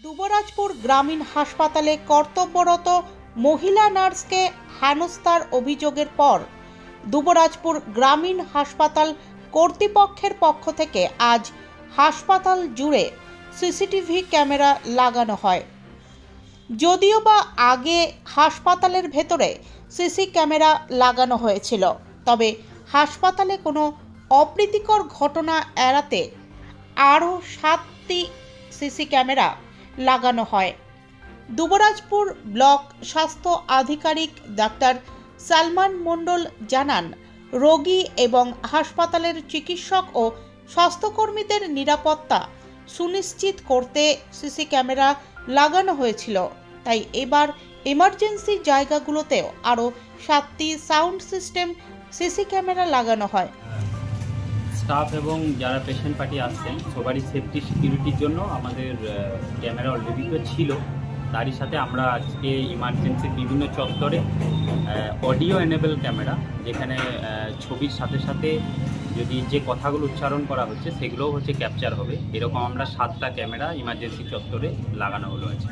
দুবরাজপুর গ্রামীণ হাসপাতালে কর্তব্যরত মহিলা নার্সকে হেনস্থার অভিযোগের পর দুবরাজপুর গ্রামীণ হাসপাতাল কর্তৃপক্ষের পক্ষ থেকে আজ হাসপাতাল জুড়ে সিসিটিভি ক্যামেরা লাগানো হয়। যদিও বা আগে হাসপাতালের ভেতরে সিসি ক্যামেরা লাগানো হয়েছিল, তবে হাসপাতালে কোনো অপ্রীতিকর ঘটনা এড়াতে আরও 7টি সিসি ক্যামেরা লাগানো হয়। দুবরাজপুর ব্লক স্বাস্থ্য আধিকারিক ডাক্তার সালমান মণ্ডল জানান, রোগী এবং হাসপাতালের চিকিৎসক ও স্বাস্থ্যকর্মীদের নিরাপত্তা সুনিশ্চিত করতে সিসি ক্যামেরা লাগানো হয়েছিল। তাই এবার এমার্জেন্সি জায়গাগুলোতেও আরও 7টি সাউন্ড সিস্টেম সিসি ক্যামেরা লাগানো হয়। স্টাফ এবং যারা পেশেন্ট পার্টি আসছেন সবারই সেফটি সিকিউরিটির জন্য আমাদের ক্যামেরা অলরেডি তো ছিল। তারই সাথে আমরা আজকে ইমার্জেন্সির বিভিন্ন চত্বরে অডিও এনেবল ক্যামেরা, যেখানে ছবির সাথে সাথে যদি যে কথাগুলো উচ্চারণ করা হচ্ছে সেগুলোও ক্যাপচার হবে, এরকম আমরা 7টা ক্যামেরা ইমার্জেন্সি চত্বরে লাগানো হলো আছে।